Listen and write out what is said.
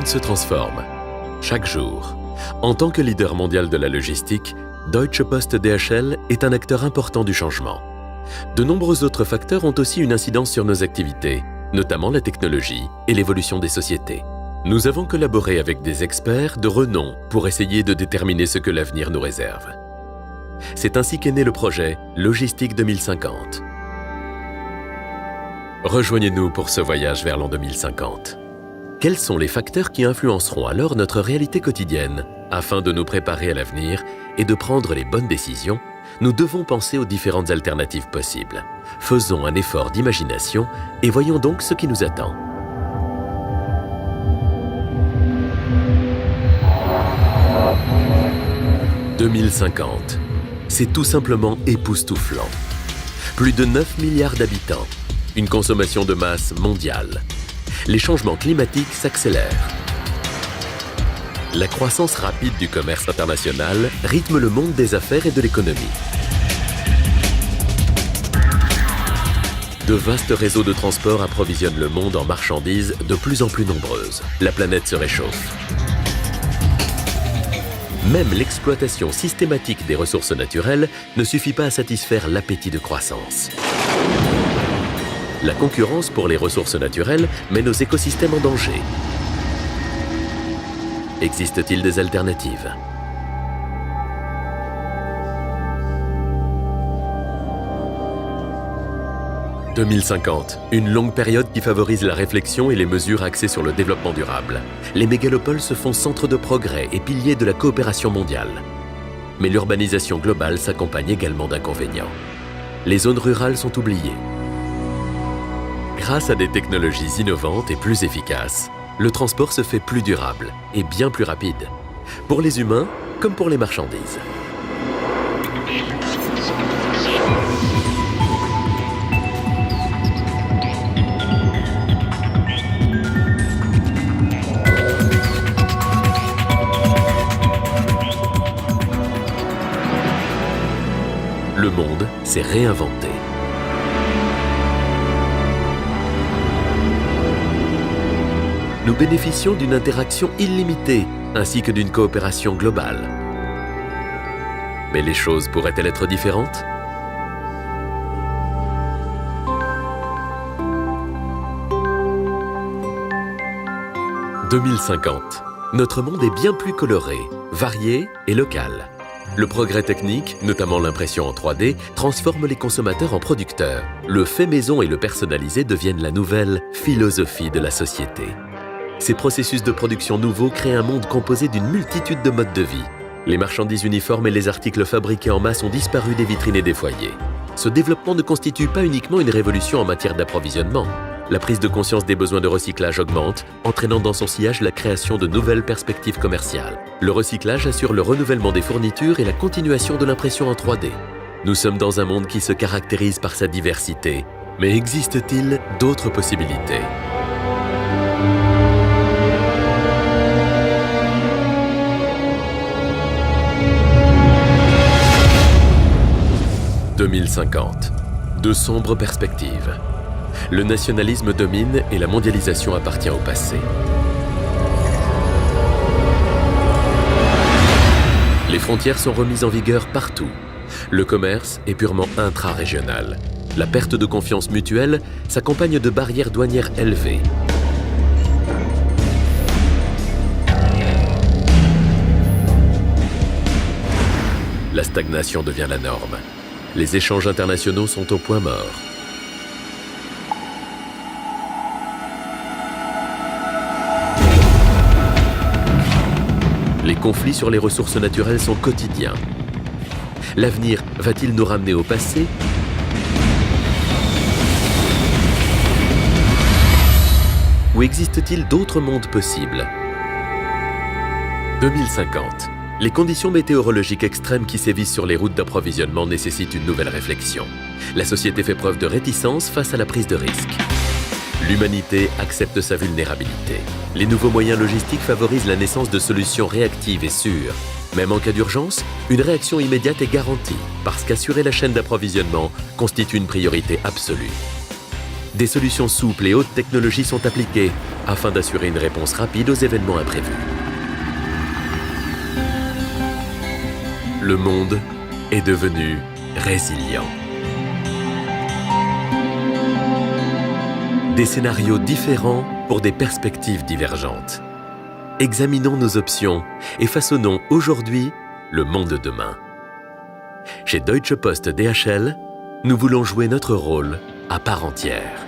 monde se transforme. Chaque jour, en tant que leader mondial de la logistique, Deutsche Post DHL est un acteur important du changement. De nombreux autres facteurs ont aussi une incidence sur nos activités, notamment la technologie et l'évolution des sociétés. Nous avons collaboré avec des experts de renom pour essayer de déterminer ce que l'avenir nous réserve. C'est ainsi qu'est né le projet Logistique 2050. Rejoignez-nous pour ce voyage vers l'an 2050. Quels sont les facteurs qui influenceront alors notre réalité quotidienne? Afin de nous préparer à l'avenir et de prendre les bonnes décisions, nous devons penser aux différentes alternatives possibles. Faisons un effort d'imagination et voyons donc ce qui nous attend. « 2050 », c'est tout simplement époustouflant. Plus de 9 milliards d'habitants, une consommation de masse mondiale. Les changements climatiques s'accélèrent. La croissance rapide du commerce international rythme le monde des affaires et de l'économie. De vastes réseaux de transport approvisionnent le monde en marchandises de plus en plus nombreuses. La planète se réchauffe. Même l'exploitation systématique des ressources naturelles ne suffit pas à satisfaire l'appétit de croissance. La concurrence pour les ressources naturelles met nos écosystèmes en danger. Existe-t-il des alternatives? « 2050, une longue période qui favorise la réflexion et les mesures axées sur le développement durable. Les mégalopoles se font centre de progrès et piliers de la coopération mondiale. Mais l'urbanisation globale s'accompagne également d'inconvénients. Les zones rurales sont oubliées. Grâce à des technologies innovantes et plus efficaces, le transport se fait plus durable et bien plus rapide, pour les humains comme pour les marchandises. Le monde s'est réinventé. Nous bénéficions d'une interaction illimitée ainsi que d'une coopération globale. Mais les choses pourraient-elles être différentes? « 2050. Notre monde est bien plus coloré, varié et local. Le progrès technique, notamment l'impression en 3D, transforme les consommateurs en producteurs. Le fait maison et le personnalisé deviennent la nouvelle philosophie de la société. Ces processus de production nouveaux créent un monde composé d'une multitude de modes de vie. Les marchandises uniformes et les articles fabriqués en masse ont disparu des vitrines et des foyers. Ce développement ne constitue pas uniquement une révolution en matière d'approvisionnement. La prise de conscience des besoins de recyclage augmente, entraînant dans son sillage la création de nouvelles perspectives commerciales. Le recyclage assure le renouvellement des fournitures et la continuation de l'impression en 3D. Nous sommes dans un monde qui se caractérise par sa diversité. Mais existe-t-il d'autres possibilités ? « 2050. De sombres perspectives. Le nationalisme domine et la mondialisation appartient au passé. Les frontières sont remises en vigueur partout. Le commerce est purement intra-régional. La perte de confiance mutuelle s'accompagne de barrières douanières élevées. La stagnation devient la norme. Les échanges internationaux sont au point mort. Les conflits sur les ressources naturelles sont quotidiens. L'avenir va-t-il nous ramener au passé? Ou existe-t-il d'autres mondes possibles? 2050. Les conditions météorologiques extrêmes qui sévissent sur les routes d'approvisionnement nécessitent une nouvelle réflexion. La société fait preuve de réticence face à la prise de risque. L'humanité accepte sa vulnérabilité. Les nouveaux moyens logistiques favorisent la naissance de solutions réactives et sûres. Même en cas d'urgence, une réaction immédiate est garantie, parce qu'assurer la chaîne d'approvisionnement constitue une priorité absolue. Des solutions souples et haute technologie sont appliquées afin d'assurer une réponse rapide aux événements imprévus. Le monde est devenu résilient. Des scénarios différents pour des perspectives divergentes. Examinons nos options et façonnons aujourd'hui le monde de demain. Chez Deutsche Post DHL, nous voulons jouer notre rôle à part entière.